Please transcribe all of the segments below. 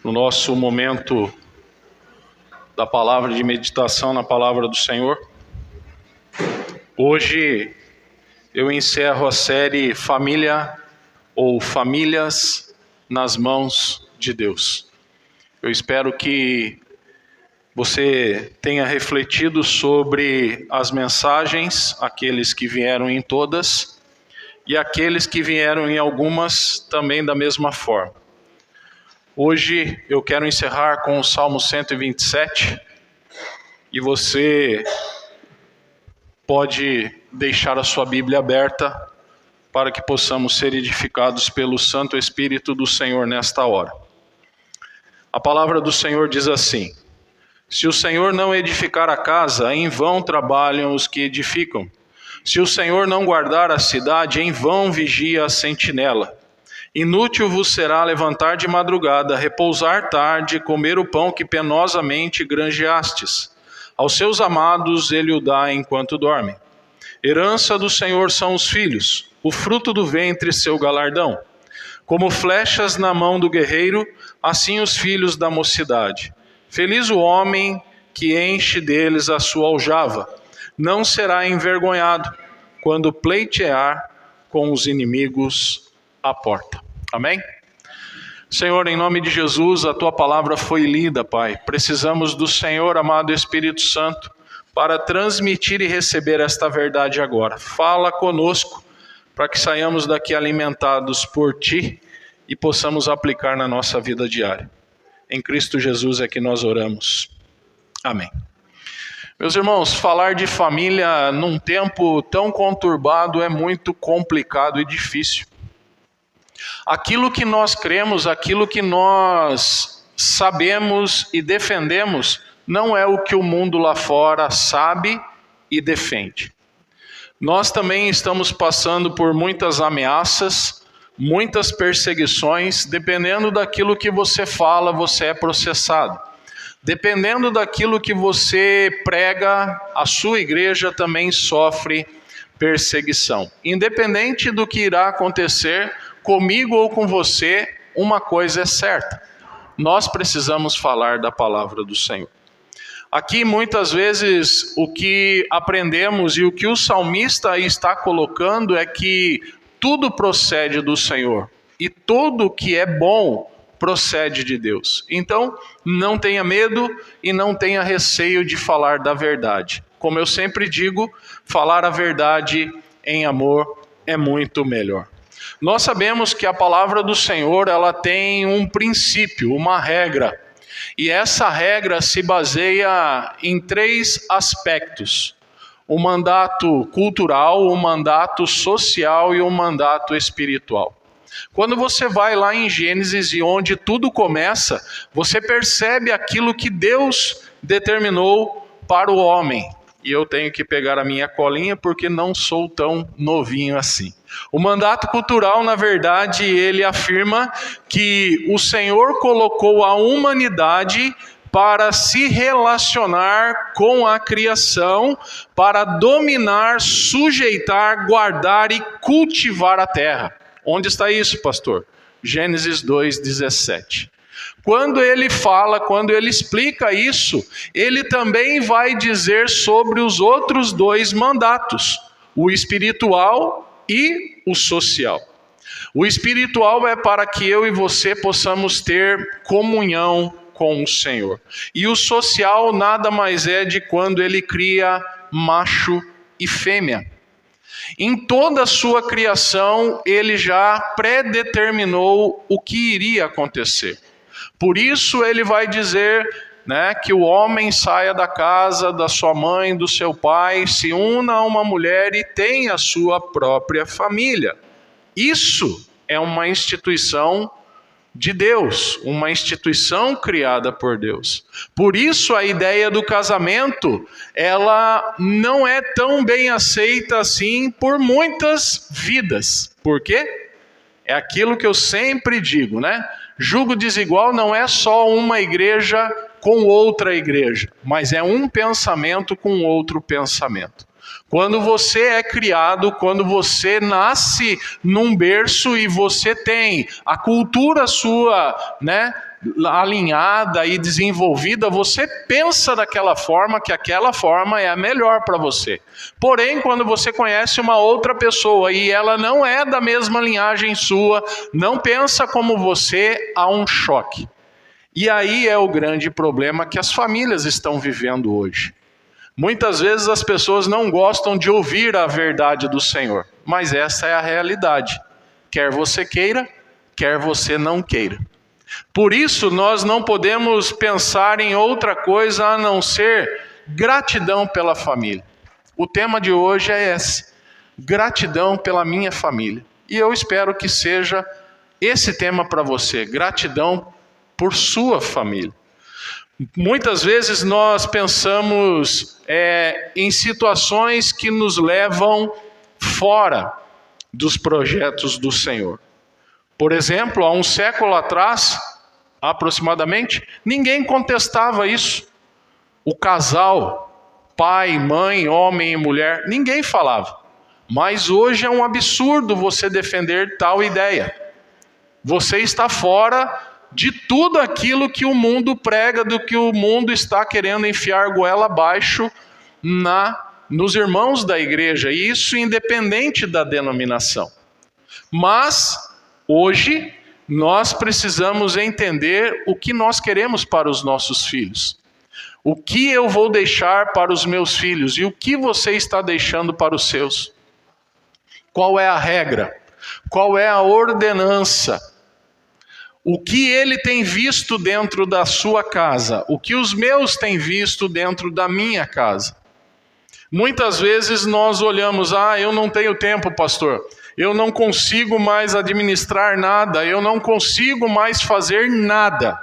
no nosso momento da palavra de meditação na palavra do Senhor. Hoje eu encerro a série Família ou Famílias nas Mãos de Deus. Eu espero que você tenha refletido sobre as mensagens, aqueles que vieram em todas e aqueles que vieram em algumas também da mesma forma. Hoje eu quero encerrar com o Salmo 127 e você pode deixar a sua Bíblia aberta para que possamos ser edificados pelo Santo Espírito do Senhor nesta hora. A palavra do Senhor diz assim: se o Senhor não edificar a casa, em vão trabalham os que edificam. Se o Senhor não guardar a cidade, em vão vigia a sentinela. Inútil vos será levantar de madrugada, repousar tarde, comer o pão que penosamente granjeastes. Aos seus amados ele o dá enquanto dorme. Herança do Senhor são os filhos, o fruto do ventre seu galardão. Como flechas na mão do guerreiro, assim os filhos da mocidade. Feliz o homem que enche deles a sua aljava. Não será envergonhado quando pleitear com os inimigos à porta. Amém? Senhor, em nome de Jesus, a Tua palavra foi lida, Pai. Precisamos do Senhor, amado Espírito Santo, para transmitir e receber esta verdade agora. Fala conosco, para que saiamos daqui alimentados por Ti e possamos aplicar na nossa vida diária. Em Cristo Jesus é que nós oramos. Amém. Meus irmãos, falar de família num tempo tão conturbado é muito complicado e difícil. Aquilo que nós cremos, aquilo que nós sabemos e defendemos, não é o que o mundo lá fora sabe e defende. Nós também estamos passando por muitas ameaças, muitas perseguições. Dependendo daquilo que você fala, você é processado. Dependendo daquilo que você prega, a sua igreja também sofre perseguição. Independente do que irá acontecer comigo ou com você, uma coisa é certa: nós precisamos falar da palavra do Senhor. Aqui muitas vezes o que aprendemos e o que o salmista está colocando é que tudo procede do Senhor e tudo que é bom procede de Deus. Então, não tenha medo e não tenha receio de falar da verdade. Como eu sempre digo, falar a verdade em amor é muito melhor. Nós sabemos que a palavra do Senhor, ela tem um princípio, uma regra. E essa regra se baseia em 3 aspectos: o mandato cultural, o mandato social e o mandato espiritual. Quando você vai lá em Gênesis, e onde tudo começa, você percebe aquilo que Deus determinou para o homem. E eu tenho que pegar a minha colinha porque não sou tão novinho assim. O mandato cultural, na verdade, ele afirma que o Senhor colocou a humanidade para se relacionar com a criação, para dominar, sujeitar, guardar e cultivar a terra. Onde está isso, pastor? Gênesis 2:17. Quando ele fala, quando ele explica isso, ele também vai dizer sobre os outros 2 mandatos, o espiritual e o social. O espiritual é para que eu e você possamos ter comunhão com o Senhor. E o social nada mais é de quando ele cria macho e fêmea. Em toda a sua criação, ele já predeterminou o que iria acontecer. Por isso ele vai dizer, que o homem saia da casa da sua mãe, do seu pai, se una a uma mulher e tenha a sua própria família. Isso é uma instituição de Deus, uma instituição criada por Deus. Por isso a ideia do casamento, ela não é tão bem aceita assim por muitas vidas. Por quê? É aquilo que eu sempre digo, Jugo desigual não é só uma igreja com outra igreja, mas é um pensamento com outro pensamento. Quando você é criado, quando você nasce num berço e você tem a cultura sua, alinhada e desenvolvida, você pensa daquela forma, que aquela forma é a melhor para você. Porém, quando você conhece uma outra pessoa e ela não é da mesma linhagem sua, não pensa como você, há um choque. E aí é o grande problema que as famílias estão vivendo hoje. Muitas vezes as pessoas não gostam de ouvir a verdade do Senhor, mas essa é a realidade. Quer você queira, quer você não queira. Por isso nós não podemos pensar em outra coisa a não ser gratidão pela família. O tema de hoje é esse: gratidão pela minha família. E eu espero que seja esse tema para você, gratidão por sua família. Muitas vezes nós pensamos em situações que nos levam fora dos projetos do Senhor. Por exemplo, há um século atrás, aproximadamente, ninguém contestava isso. O casal, pai, mãe, homem e mulher, ninguém falava. Mas hoje é um absurdo você defender tal ideia. Você está fora de tudo aquilo que o mundo prega, do que o mundo está querendo enfiar goela abaixo nos irmãos da igreja, e isso independente da denominação. Mas, hoje, nós precisamos entender o que nós queremos para os nossos filhos. O que eu vou deixar para os meus filhos e o que você está deixando para os seus? Qual é a regra? Qual é a ordenança? O que ele tem visto dentro da sua casa? O que os meus têm visto dentro da minha casa? Muitas vezes nós olhamos, eu não tenho tempo, pastor. Eu não consigo mais administrar nada. Eu não consigo mais fazer nada.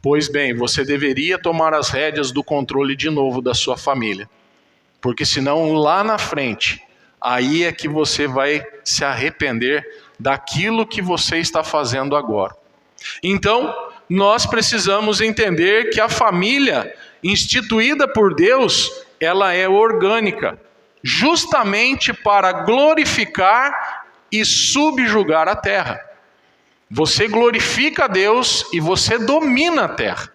Pois bem, você deveria tomar as rédeas do controle de novo da sua família. Porque senão lá na frente, aí é que você vai se arrepender daquilo que você está fazendo agora. Então, nós precisamos entender que a família instituída por Deus, ela é orgânica, justamente para glorificar e subjugar a terra. Você glorifica a Deus e você domina a terra.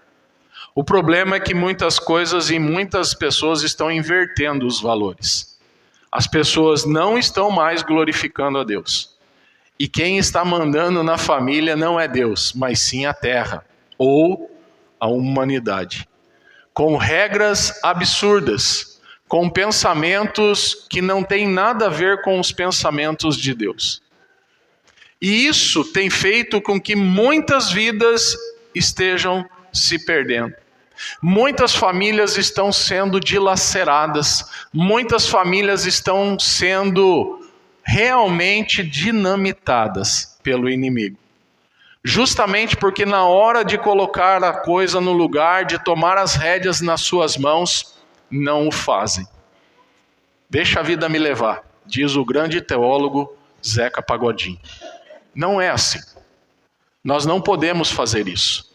O problema é que muitas coisas e muitas pessoas estão invertendo os valores. As pessoas não estão mais glorificando a Deus. E quem está mandando na família não é Deus, mas sim a terra, ou a humanidade. Com regras absurdas, com pensamentos que não têm nada a ver com os pensamentos de Deus. E isso tem feito com que muitas vidas estejam se perdendo. Muitas famílias estão sendo dilaceradas, muitas famílias estão sendo realmente dinamitadas pelo inimigo. Justamente porque na hora de colocar a coisa no lugar, de tomar as rédeas nas suas mãos, não o fazem. Deixa a vida me levar, diz o grande teólogo Zeca Pagodinho. Não é assim. Nós não podemos fazer isso.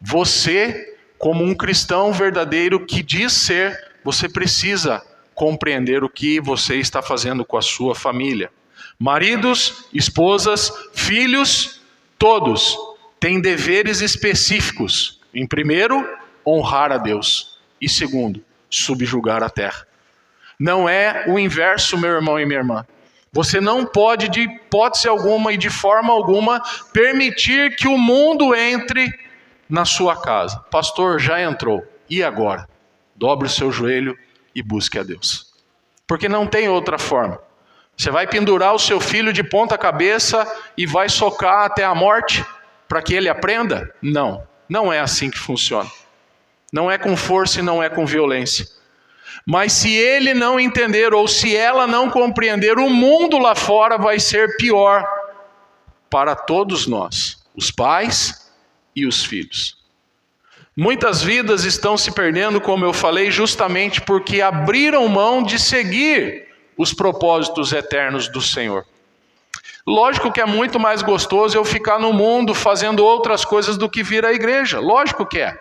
Você, como um cristão verdadeiro que diz ser, você precisa compreender o que você está fazendo com a sua família. Maridos, esposas, filhos, todos têm deveres específicos. Em primeiro, honrar a Deus. E segundo, subjugar a terra. Não é o inverso, meu irmão e minha irmã. Você não pode, de hipótese alguma e de forma alguma, permitir que o mundo entre na sua casa. Pastor, já entrou. E agora? Dobre o seu joelho e busque a Deus. Porque não tem outra forma. Você vai pendurar o seu filho de ponta cabeça e vai socar até a morte para que ele aprenda? Não, não é assim que funciona. Não é com força e não é com violência. Mas se ele não entender ou se ela não compreender, o mundo lá fora vai ser pior para todos nós, os pais e os filhos. Muitas vidas estão se perdendo, como eu falei, justamente porque abriram mão de seguir os propósitos eternos do Senhor. Lógico que é muito mais gostoso eu ficar no mundo fazendo outras coisas do que vir à igreja. Lógico que é.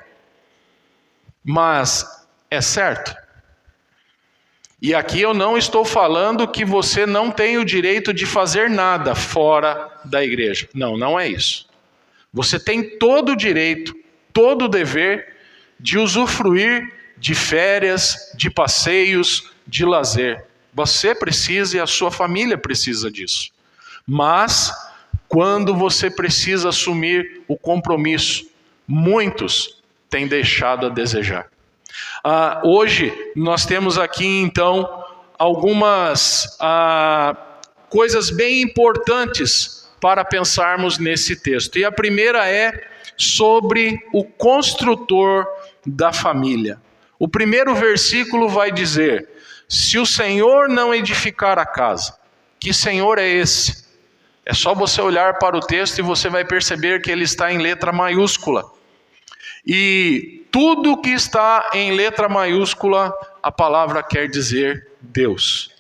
Mas é certo? E aqui eu não estou falando que você não tem o direito de fazer nada fora da igreja. Não, não é isso. Você tem todo o direito, todo o dever de usufruir de férias, de passeios, de lazer. Você precisa e a sua família precisa disso. Mas, quando você precisa assumir o compromisso, muitos têm deixado a desejar. Hoje nós temos aqui então algumas coisas bem importantes para pensarmos nesse texto. E a primeira é sobre o construtor da família. O primeiro versículo vai dizer: se o Senhor não edificar a casa, que Senhor é esse? É só você olhar para o texto e você vai perceber que ele está em letra maiúscula. E tudo que está em letra maiúscula, a palavra quer dizer Deus.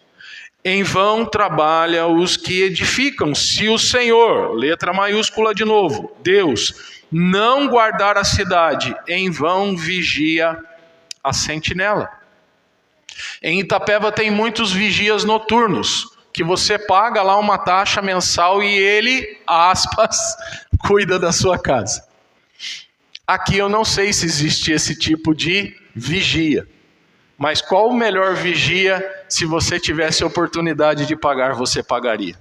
Em vão trabalha os que edificam, se o Senhor, letra maiúscula de novo, Deus, não guardar a cidade, em vão vigia a sentinela. Em Itapeva tem muitos vigias noturnos, que você paga lá uma taxa mensal e ele, aspas, cuida da sua casa. Aqui eu não sei se existe esse tipo de vigia, mas qual o melhor vigia, se você tivesse a oportunidade de pagar, você pagaria?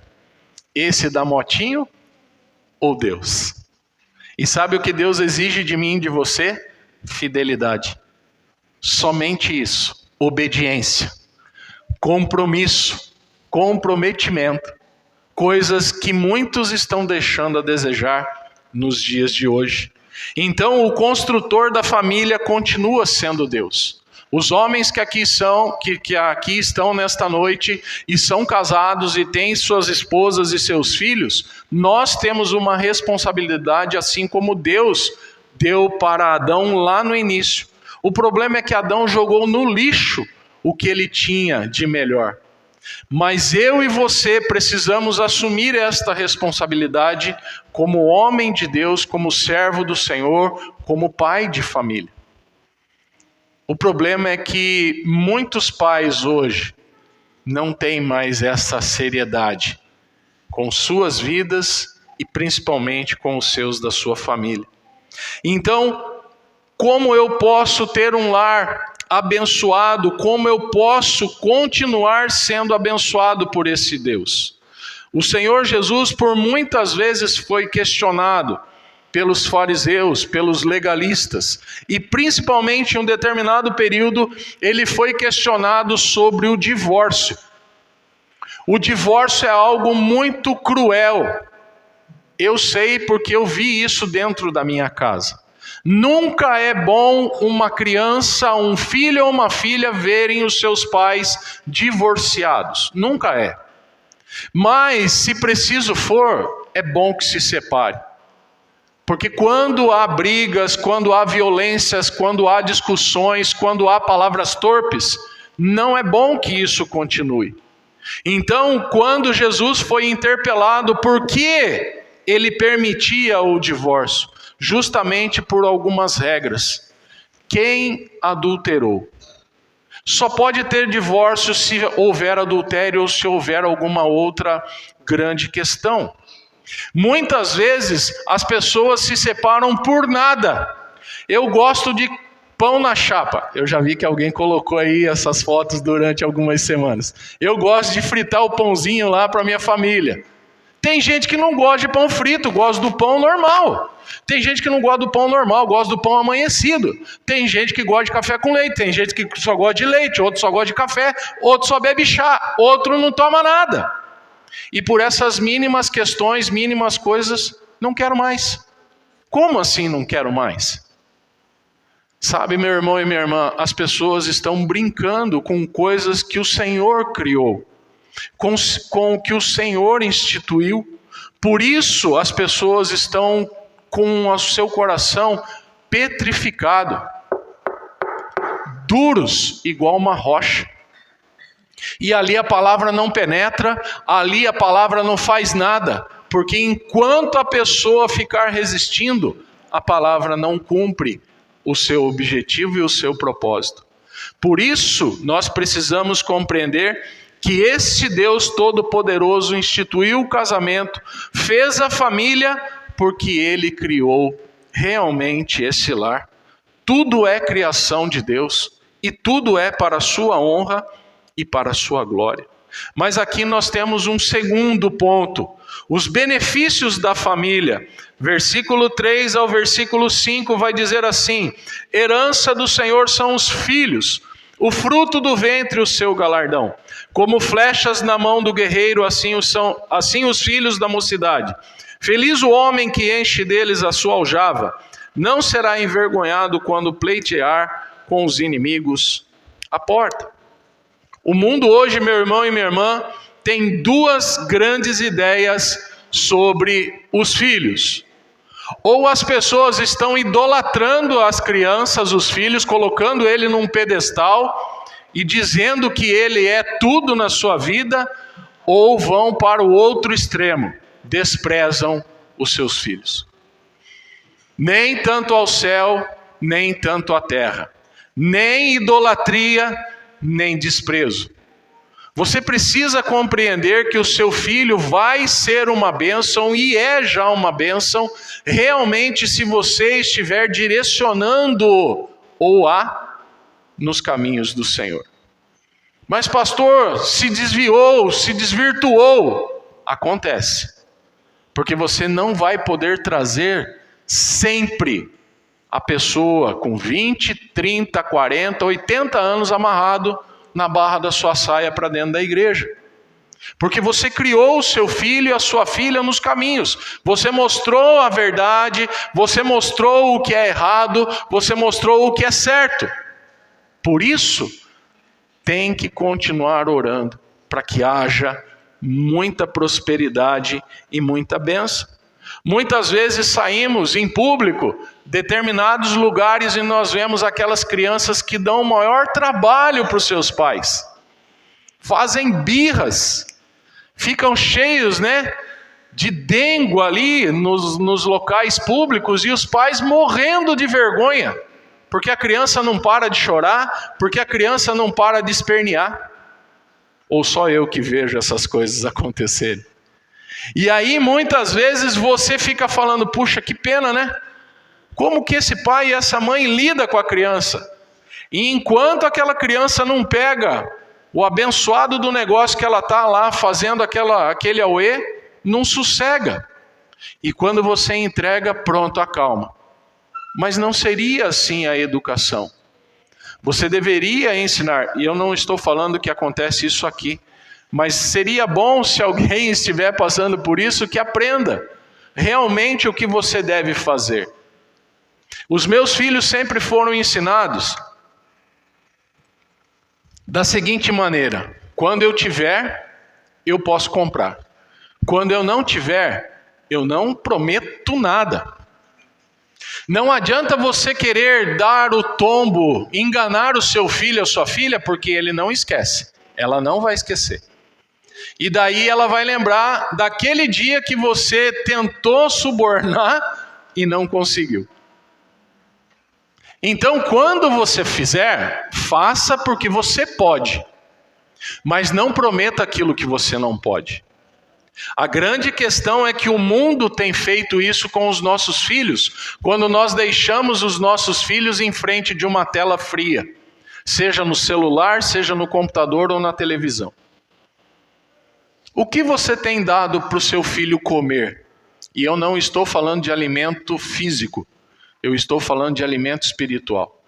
Esse da motinho ou Deus? E sabe o que Deus exige de mim e de você? Fidelidade. Somente isso. Obediência. Compromisso. Comprometimento. Coisas que muitos estão deixando a desejar nos dias de hoje. Então o construtor da família continua sendo Deus. Os homens que aqui estão nesta noite e são casados e têm suas esposas e seus filhos, nós temos uma responsabilidade assim como Deus deu para Adão lá no início. O problema é que Adão jogou no lixo o que ele tinha de melhor. Mas eu e você precisamos assumir esta responsabilidade como homem de Deus, como servo do Senhor, como pai de família. O problema é que muitos pais hoje não têm mais essa seriedade com suas vidas e principalmente com os seus da sua família. Então, como eu posso ter um lar abençoado? Como eu posso continuar sendo abençoado por esse Deus? O Senhor Jesus por muitas vezes foi questionado pelos fariseus, pelos legalistas, e principalmente em um determinado período ele foi questionado sobre o divórcio. O divórcio é algo muito cruel. Eu sei porque eu vi isso dentro da minha casa. Nunca é bom uma criança, um filho ou uma filha verem os seus pais divorciados. Nunca é. Mas, se preciso for, é bom que se separe. Porque quando há brigas, quando há violências, quando há discussões, quando há palavras torpes, não é bom que isso continue. Então, quando Jesus foi interpelado, por que ele permitia o divórcio? Justamente por algumas regras. Quem adulterou? Só pode ter divórcio se houver adultério ou se houver alguma outra grande questão. Muitas vezes as pessoas se separam por nada. Eu gosto de pão na chapa. Eu já vi que alguém colocou aí essas fotos durante algumas semanas. Eu gosto de fritar o pãozinho lá para minha família. Tem gente que não gosta de pão frito, gosta do pão normal. Tem gente que não gosta do pão normal, gosta do pão amanhecido. Tem gente que gosta de café com leite, tem gente que só gosta de leite, outro só gosta de café, outro só bebe chá, outro não toma nada. E por essas mínimas questões, mínimas coisas, não quero mais. Como assim não quero mais? Sabe, meu irmão e minha irmã, as pessoas estão brincando com coisas que o Senhor criou, com o que o Senhor instituiu. Por isso as pessoas estão com o seu coração petrificado, duros igual uma rocha. E ali a palavra não penetra, ali a palavra não faz nada, porque enquanto a pessoa ficar resistindo, a palavra não cumpre o seu objetivo e o seu propósito. Por isso, nós precisamos compreender que este Deus Todo-Poderoso instituiu o casamento, fez a família, porque Ele criou realmente esse lar. Tudo é criação de Deus e tudo é para a sua honra e para a sua glória. Mas aqui nós temos um segundo ponto, os benefícios da família. Versículo 3 ao versículo 5 vai dizer assim: herança do Senhor são os filhos, o fruto do ventre o seu galardão. Como flechas na mão do guerreiro, assim os filhos da mocidade. Feliz o homem que enche deles a sua aljava, não será envergonhado quando pleitear com os inimigos à porta. O mundo hoje, meu irmão e minha irmã, tem duas grandes ideias sobre os filhos. Ou as pessoas estão idolatrando as crianças, os filhos, colocando ele num pedestal e dizendo que ele é tudo na sua vida, ou vão para o outro extremo, desprezam os seus filhos. Nem tanto ao céu, nem tanto à terra, nem idolatria, nem desprezo. Você precisa compreender que o seu filho vai ser uma bênção e é já uma bênção, realmente, se você estiver direcionando ou nos caminhos do Senhor. Mas pastor, se desviou, se desvirtuou, acontece. Porque você não vai poder trazer sempre a pessoa com 20, 30, 40, 80 anos amarrado na barra da sua saia para dentro da igreja. Porque você criou o seu filho e a sua filha nos caminhos. Você mostrou a verdade, você mostrou o que é errado, você mostrou o que é certo. Por isso, tem que continuar orando para que haja muita prosperidade e muita bênção. Muitas vezes saímos em público, determinados lugares, e nós vemos aquelas crianças que dão o maior trabalho para os seus pais. Fazem birras, ficam cheios, de dengo ali nos locais públicos, e os pais morrendo de vergonha, porque a criança não para de chorar, porque a criança não para de espernear. Ou só eu que vejo essas coisas acontecerem? E aí muitas vezes você fica falando, puxa, que pena, Como que esse pai e essa mãe lidam com a criança? E enquanto aquela criança não pega o abençoado do negócio que ela está lá fazendo aquele auê, não sossega. E quando você entrega, pronto, acalma. Mas não seria assim a educação. Você deveria ensinar, e eu não estou falando que acontece isso aqui, mas seria bom se alguém estiver passando por isso, que aprenda realmente o que você deve fazer. Os meus filhos sempre foram ensinados da seguinte maneira: quando eu tiver, eu posso comprar. Quando eu não tiver, eu não prometo nada. Não adianta você querer dar o tombo, enganar o seu filho ou sua filha, porque ele não esquece. Ela não vai esquecer. E daí ela vai lembrar daquele dia que você tentou subornar e não conseguiu. Então, quando você fizer, faça porque você pode. Mas não prometa aquilo que você não pode. A grande questão é que o mundo tem feito isso com os nossos filhos, quando nós deixamos os nossos filhos em frente de uma tela fria, seja no celular, seja no computador ou na televisão. O que você tem dado para o seu filho comer? E eu não estou falando de alimento físico, eu estou falando de alimento espiritual.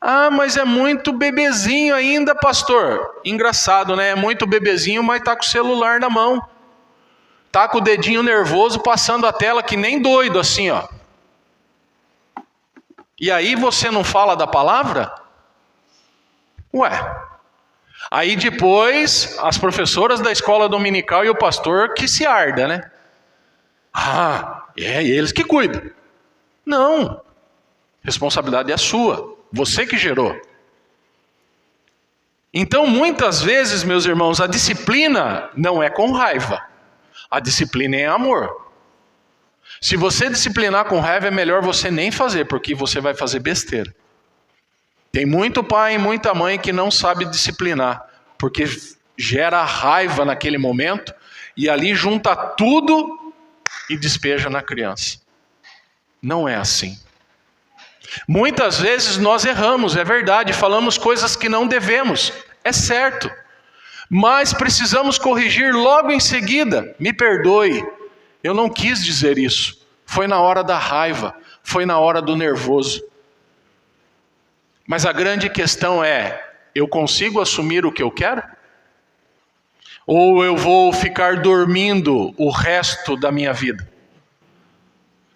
Ah, mas é muito bebezinho ainda, pastor. Engraçado, É muito bebezinho, mas está com o celular na mão. Está com o dedinho nervoso passando a tela que nem doido assim, ó. E aí você não fala da palavra? Ué. Aí depois as professoras da escola dominical e o pastor que se arda, Ah, é eles que cuidam. Não. Responsabilidade é sua. Você que gerou. Então muitas vezes, meus irmãos, a disciplina não é com raiva. A disciplina é amor. Se você disciplinar com raiva, é melhor você nem fazer, porque você vai fazer besteira. Tem muito pai e muita mãe que não sabe disciplinar, porque gera raiva naquele momento e ali junta tudo e despeja na criança. Não é assim. Muitas vezes nós erramos, é verdade, falamos coisas que não devemos, é certo. Mas precisamos corrigir logo em seguida. Me perdoe, eu não quis dizer isso. Foi na hora da raiva, foi na hora do nervoso. Mas a grande questão é, eu consigo assumir o que eu quero? Ou eu vou ficar dormindo o resto da minha vida?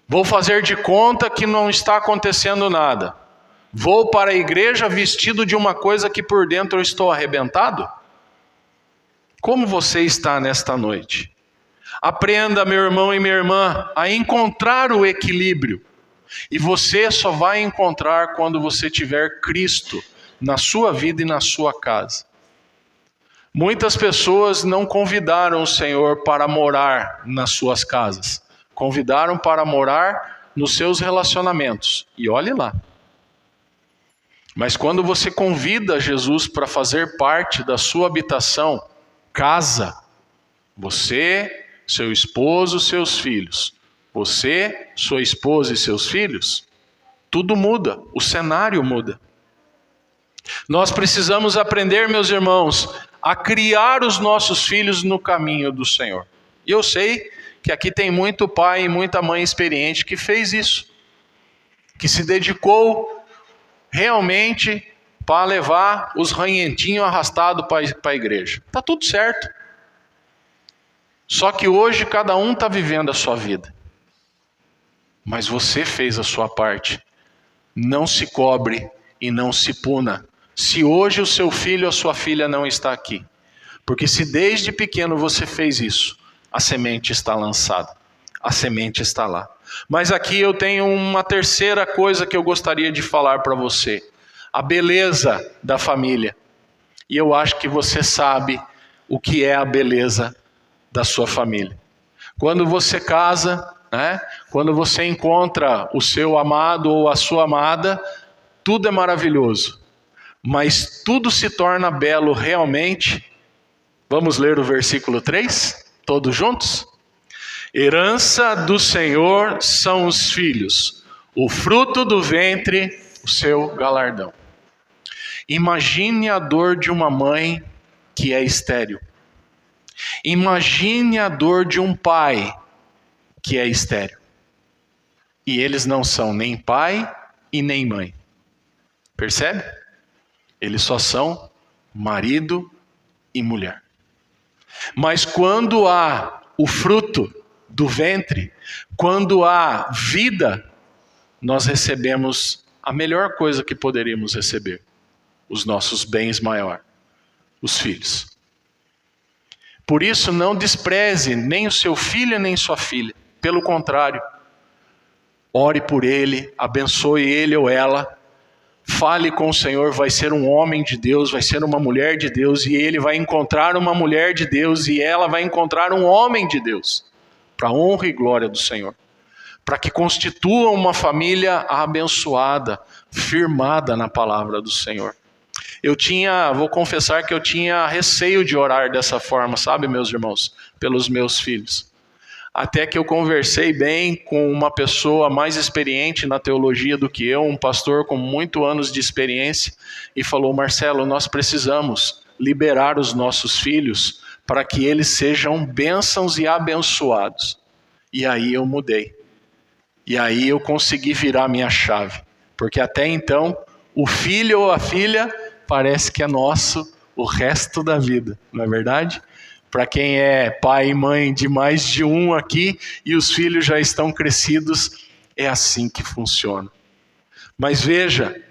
Vou fazer de conta que não está acontecendo nada. Vou para a igreja vestido de uma coisa que por dentro eu estou arrebentado? Como você está nesta noite? Aprenda, meu irmão e minha irmã, a encontrar o equilíbrio. E você só vai encontrar quando você tiver Cristo na sua vida e na sua casa. Muitas pessoas não convidaram o Senhor para morar nas suas casas. Convidaram para morar nos seus relacionamentos. E olhe lá. Mas quando você convida Jesus para fazer parte da sua habitação, casa, você, seu esposo, seus filhos, você, sua esposa e seus filhos, tudo muda, o cenário muda. Nós precisamos aprender, meus irmãos, a criar os nossos filhos no caminho do Senhor. E eu sei que aqui tem muito pai e muita mãe experiente que fez isso, que se dedicou realmente para levar os ranhentinhos arrastados para a igreja. Está tudo certo. Só que hoje cada um está vivendo a sua vida. Mas você fez a sua parte. Não se cobre e não se puna. Se hoje o seu filho ou a sua filha não está aqui. Porque se desde pequeno você fez isso, a semente está lançada. A semente está lá. Mas aqui eu tenho uma terceira coisa que eu gostaria de falar para você. A beleza da família. E eu acho que você sabe o que é a beleza da sua família. Quando você casa, quando você encontra o seu amado ou a sua amada, tudo é maravilhoso. Mas tudo se torna belo realmente. Vamos ler o versículo 3? Todos juntos? Herança do Senhor são os filhos, o fruto do ventre, o seu galardão. Imagine a dor de uma mãe que é estéril. Imagine a dor de um pai que é estéril. E eles não são nem pai e nem mãe. Percebe? Eles só são marido e mulher. Mas quando há o fruto do ventre, quando há vida, nós recebemos a melhor coisa que poderíamos receber. Os nossos bens maiores, os filhos. Por isso não despreze nem o seu filho nem sua filha. Pelo contrário, ore por ele, abençoe ele ou ela. Fale com o Senhor, vai ser um homem de Deus, vai ser uma mulher de Deus, e ele vai encontrar uma mulher de Deus, e ela vai encontrar um homem de Deus, para a honra e glória do Senhor. Para que constituam uma família abençoada, firmada na palavra do Senhor. Vou confessar que eu tinha receio de orar dessa forma, sabe, meus irmãos? Pelos meus filhos. Até que eu conversei bem com uma pessoa mais experiente na teologia do que eu, um pastor com muitos anos de experiência, e falou: Marcelo, nós precisamos liberar os nossos filhos para que eles sejam bênçãos e abençoados. E aí eu mudei. E aí eu consegui virar minha chave. Porque até então, o filho ou a filha parece que é nosso o resto da vida, não é verdade? Para quem é pai e mãe de mais de um aqui e os filhos já estão crescidos, é assim que funciona. Mas veja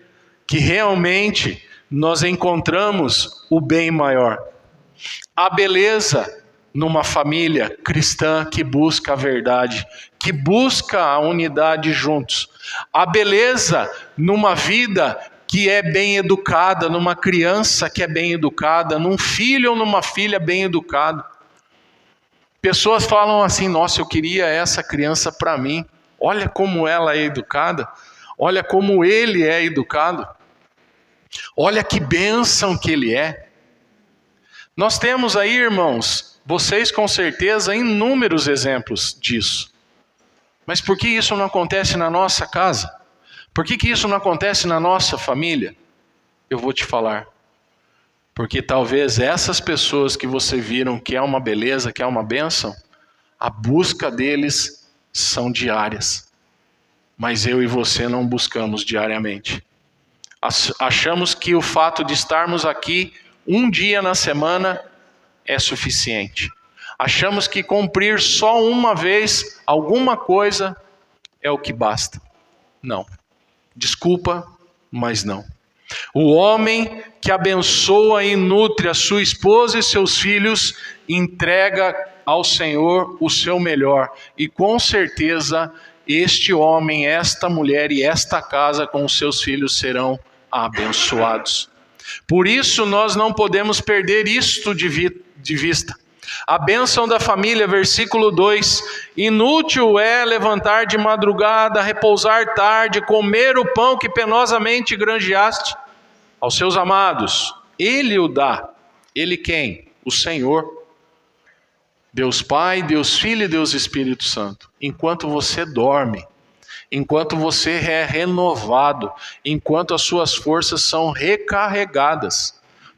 que realmente nós encontramos o bem maior. A beleza numa família cristã que busca a verdade, que busca a unidade juntos. A beleza numa vida que é bem educada, numa criança que é bem educada, num filho ou numa filha bem educado. Pessoas falam assim: nossa, eu queria essa criança para mim. Olha como ela é educada, olha como ele é educado. Olha que bênção que ele é. Nós temos aí, irmãos, vocês com certeza, inúmeros exemplos disso. Mas por que isso não acontece na nossa casa? Por que isso não acontece na nossa família? Eu vou te falar. Porque talvez essas pessoas que você viram que é uma beleza, que é uma bênção, a busca deles são diárias. Mas eu e você não buscamos diariamente. Achamos que o fato de estarmos aqui um dia na semana é suficiente. Achamos que cumprir só uma vez alguma coisa é o que basta. Não. Desculpa, mas não. O homem que abençoa e nutre a sua esposa e seus filhos, entrega ao Senhor o seu melhor. E com certeza, este homem, esta mulher e esta casa com os seus filhos serão abençoados. Por isso, nós não podemos perder isto de vista. A bênção da família, versículo 2: inútil é levantar de madrugada, repousar tarde, comer o pão que penosamente granjeaste aos seus amados. Ele o dá. Ele quem? O Senhor. Deus Pai, Deus Filho e Deus Espírito Santo. Enquanto você dorme, enquanto você é renovado, enquanto as suas forças são recarregadas,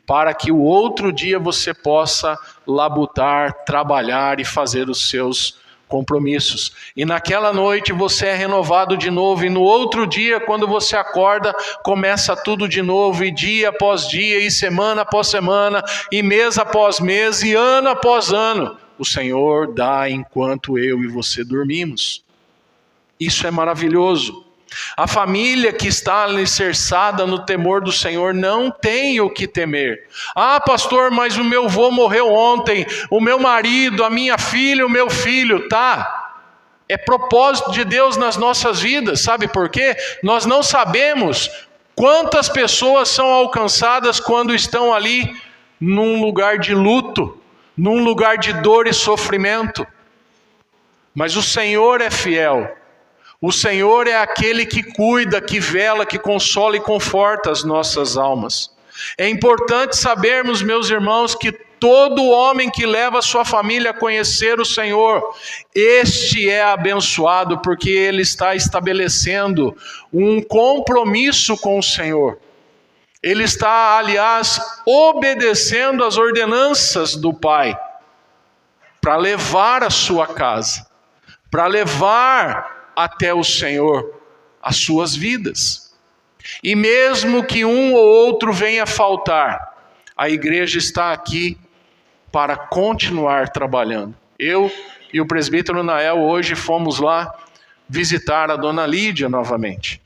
para que o outro dia você possa labutar, trabalhar e fazer os seus compromissos. E naquela noite você é renovado de novo, e no outro dia, quando você acorda, começa tudo de novo, e dia após dia, e semana após semana, e mês após mês, e ano após ano. O Senhor dá enquanto eu e você dormimos. Isso é maravilhoso. A família que está alicerçada no temor do Senhor não tem o que temer. Ah, pastor, mas o meu avô morreu ontem, o meu marido, a minha filha, o meu filho, tá? É propósito de Deus nas nossas vidas, sabe por quê? Nós não sabemos quantas pessoas são alcançadas quando estão ali num lugar de luto, num lugar de dor e sofrimento. Mas o Senhor é fiel. O Senhor é aquele que cuida, que vela, que consola e conforta as nossas almas. É importante sabermos, meus irmãos, que todo homem que leva a sua família a conhecer o Senhor, este é abençoado, porque ele está estabelecendo um compromisso com o Senhor. Ele está, aliás, obedecendo às ordenanças do Pai, para levar a sua casa, para levar até o Senhor as suas vidas. E mesmo que um ou outro venha faltar, a igreja está aqui para continuar trabalhando. Eu e o presbítero Nael hoje fomos lá visitar a dona Lídia novamente.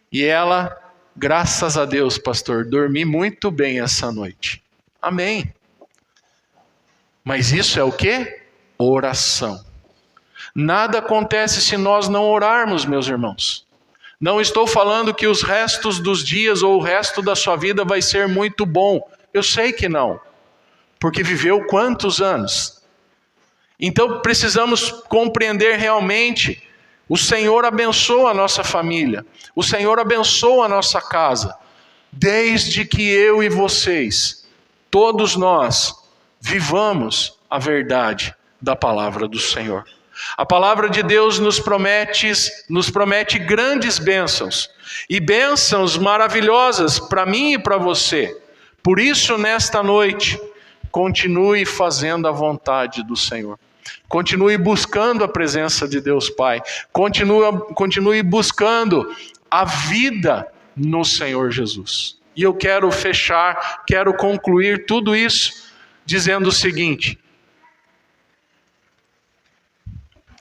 E ela, graças a Deus, pastor, dormi muito bem essa noite. Amém. Mas isso é o quê? Oração. Nada acontece se nós não orarmos, meus irmãos. Não estou falando que os restos dos dias ou o resto da sua vida vai ser muito bom. Eu sei que não. Porque viveu quantos anos? Então precisamos compreender realmente. O Senhor abençoa a nossa família. O Senhor abençoa a nossa casa. Desde que eu e vocês, todos nós, vivamos a verdade da palavra do Senhor. A palavra de Deus nos promete grandes bênçãos, e bênçãos maravilhosas para mim e para você. Por isso, nesta noite, continue fazendo a vontade do Senhor. Continue buscando a presença de Deus Pai. Continue buscando a vida no Senhor Jesus. E eu quero concluir tudo isso dizendo o seguinte: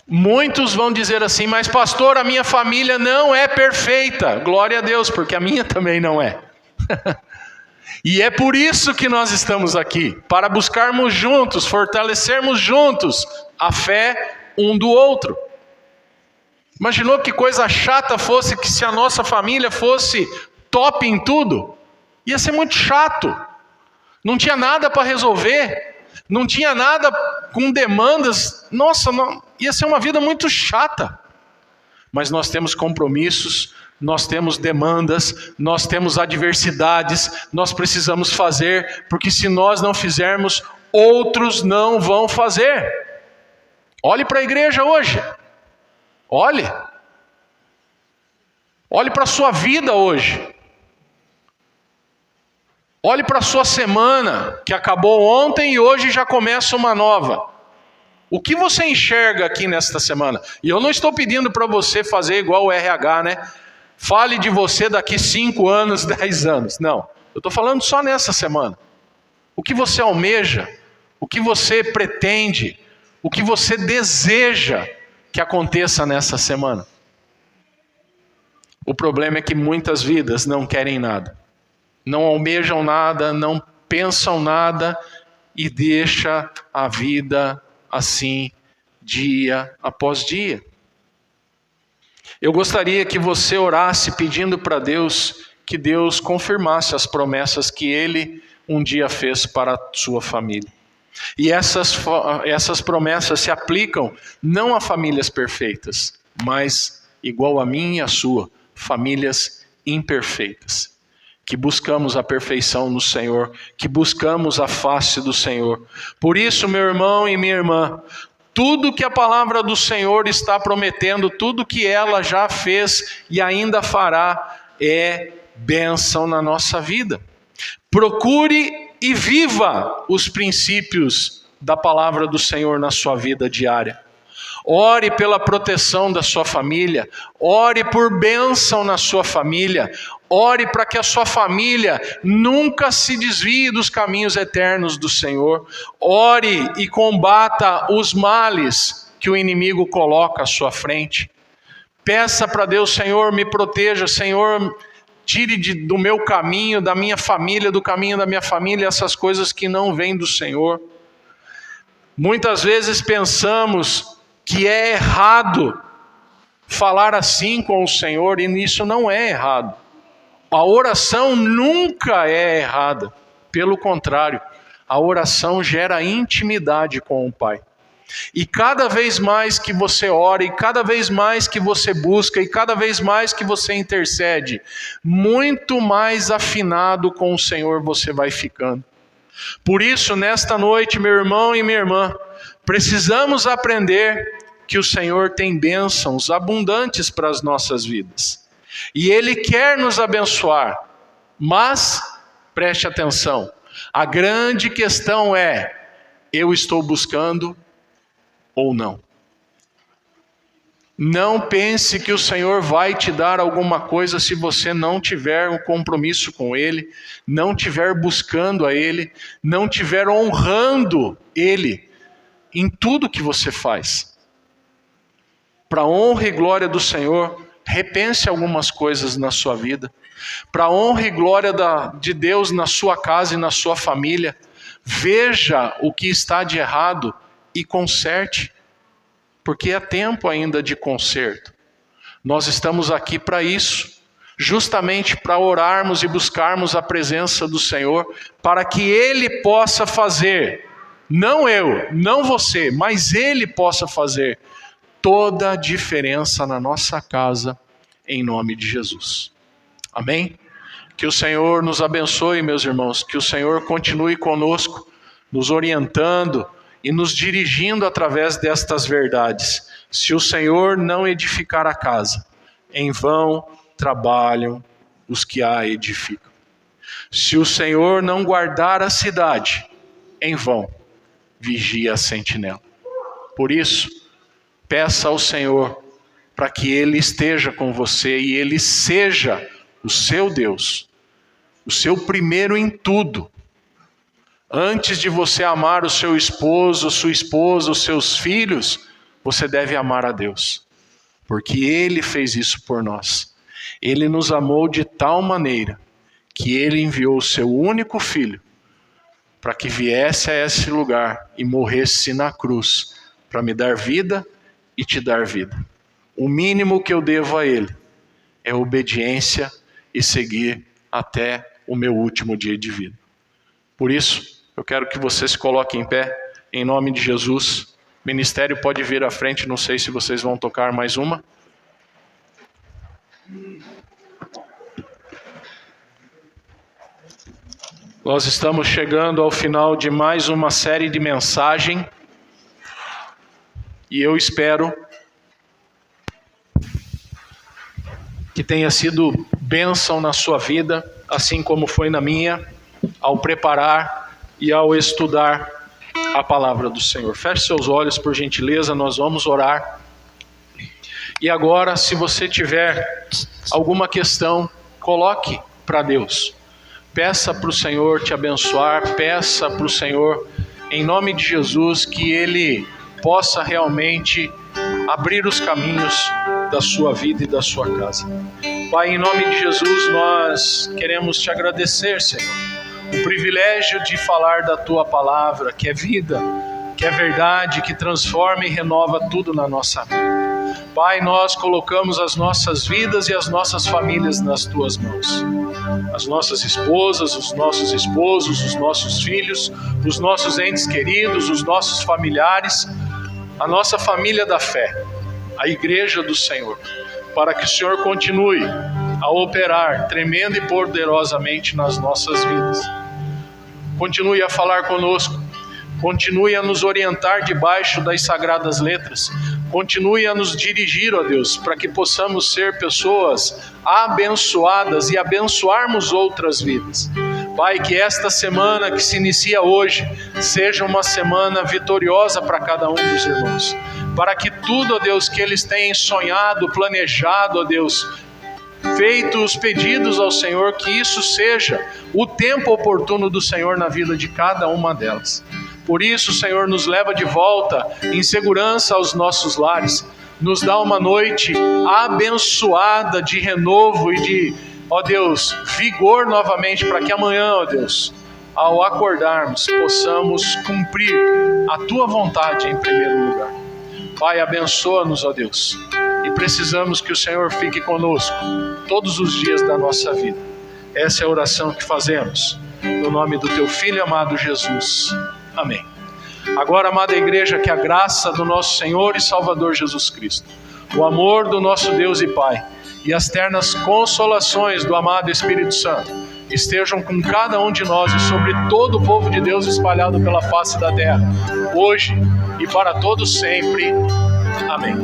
muitos vão dizer assim, mas pastor, a minha família não é perfeita. Glória a Deus, porque a minha também não é. E é por isso que nós estamos aqui, para buscarmos juntos, fortalecermos juntos a fé um do outro. Imaginou que coisa chata fosse que se a nossa família fosse top em tudo? Ia ser muito chato. Não tinha nada para resolver. Não tinha nada com demandas. Nossa, não, ia ser uma vida muito chata. Mas nós temos compromissos, nós temos demandas, nós temos adversidades, nós precisamos fazer, porque se nós não fizermos, outros não vão fazer. Olhe para a igreja hoje. Olhe para a sua vida hoje. Olhe para a sua semana, que acabou ontem e hoje já começa uma nova. O que você enxerga aqui nesta semana? E eu não estou pedindo para você fazer igual o RH, né? Fale de você daqui 5 anos, 10 anos. Não, eu estou falando só nessa semana. O que você almeja, o que você pretende, o que você deseja que aconteça nessa semana. O problema é que muitas vidas não querem nada. Não almejam nada, não pensam nada e deixa a vida assim, dia após dia. Eu gostaria que você orasse pedindo para Deus que Deus confirmasse as promessas que Ele um dia fez para a sua família. E essas promessas se aplicam não a famílias perfeitas, mas, igual a minha e a sua, famílias imperfeitas. Que buscamos a perfeição no Senhor, que buscamos a face do Senhor. Por isso, meu irmão e minha irmã, tudo que a palavra do Senhor está prometendo, tudo que ela já fez e ainda fará, é bênção na nossa vida. Procure e viva os princípios da palavra do Senhor na sua vida diária. Ore pela proteção da sua família, ore por bênção na sua família, ore para que a sua família nunca se desvie dos caminhos eternos do Senhor. Ore e combata os males que o inimigo coloca à sua frente. Peça para Deus: Senhor, me proteja, Senhor, tire do meu caminho, da minha família, do caminho da minha família, essas coisas que não vêm do Senhor. Muitas vezes pensamos que é errado falar assim com o Senhor, e isso não é errado. A oração nunca é errada. Pelo contrário, a oração gera intimidade com o Pai. E cada vez mais que você ora, e cada vez mais que você busca, e cada vez mais que você intercede, muito mais afinado com o Senhor você vai ficando. Por isso, nesta noite, meu irmão e minha irmã, precisamos aprender que o Senhor tem bênçãos abundantes para as nossas vidas. E Ele quer nos abençoar. Mas, preste atenção, a grande questão é: eu estou buscando ou não? Não pense que o Senhor vai te dar alguma coisa se você não tiver um compromisso com Ele, não tiver buscando a Ele, não tiver honrando Ele em tudo que você faz. Para a honra e glória do Senhor, repense algumas coisas na sua vida. Para a honra e glória de Deus na sua casa e na sua família, veja o que está de errado e conserte, porque é tempo ainda de conserto. Nós estamos aqui para isso, justamente para orarmos e buscarmos a presença do Senhor, para que Ele possa fazer, não eu, não você, mas Ele possa fazer toda a diferença na nossa casa, em nome de Jesus. Amém? Que o Senhor nos abençoe, meus irmãos, que o Senhor continue conosco, nos orientando e nos dirigindo através destas verdades. Se o Senhor não edificar a casa, em vão trabalham os que a edificam. Se o Senhor não guardar a cidade, em vão vigia a sentinela. Por isso, peça ao Senhor para que Ele esteja com você e Ele seja o seu Deus, o seu primeiro em tudo. Antes de você amar o seu esposo, sua esposa, os seus filhos, você deve amar a Deus, porque Ele fez isso por nós. Ele nos amou de tal maneira que Ele enviou o seu único filho para que viesse a esse lugar e morresse na cruz, para me dar vida e te dar vida. O mínimo que eu devo a Ele é obediência e seguir até o meu último dia de vida. Por isso, eu quero que você se coloque em pé, em nome de Jesus. O ministério pode vir à frente, não sei se vocês vão tocar mais uma. Nós estamos chegando ao final de mais uma série de mensagem e eu espero que tenha sido bênção na sua vida, assim como foi na minha, ao preparar e ao estudar a palavra do Senhor. Feche seus olhos, por gentileza, nós vamos orar. E agora, se você tiver alguma questão, coloque para Deus. Peça para o Senhor te abençoar, peça para o Senhor, em nome de Jesus, que Ele possa realmente abrir os caminhos da sua vida e da sua casa. Pai, em nome de Jesus, nós queremos te agradecer, Senhor, o privilégio de falar da Tua palavra, que é vida, que é verdade, que transforma e renova tudo na nossa vida. Pai, nós colocamos as nossas vidas e as nossas famílias nas Tuas mãos. As nossas esposas, os nossos esposos, os nossos filhos, os nossos entes queridos, os nossos familiares, a nossa família da fé, a igreja do Senhor, para que o Senhor continue a operar tremenda e poderosamente nas nossas vidas. Continue a falar conosco, continue a nos orientar debaixo das sagradas letras, continue a nos dirigir, ó Deus, para que possamos ser pessoas abençoadas e abençoarmos outras vidas. Pai, que esta semana que se inicia hoje seja uma semana vitoriosa para cada um dos irmãos, para que tudo, ó Deus, que eles têm sonhado, planejado, ó Deus, feito os pedidos ao Senhor, que isso seja o tempo oportuno do Senhor na vida de cada uma delas. Por isso, Senhor, nos leva de volta em segurança aos nossos lares, nos dá uma noite abençoada de renovo e de, ó Deus, vigor novamente, para que amanhã, ó Deus, ao acordarmos, possamos cumprir a Tua vontade em primeiro lugar. Pai, abençoa-nos, ó Deus, e precisamos que o Senhor fique conosco todos os dias da nossa vida. Essa é a oração que fazemos, no nome do Teu Filho amado Jesus. Amém. Agora, amada igreja, que a graça do nosso Senhor e Salvador Jesus Cristo, o amor do nosso Deus e Pai e as ternas consolações do amado Espírito Santo estejam com cada um de nós e sobre todo o povo de Deus espalhado pela face da terra, hoje e para todos sempre. Amém.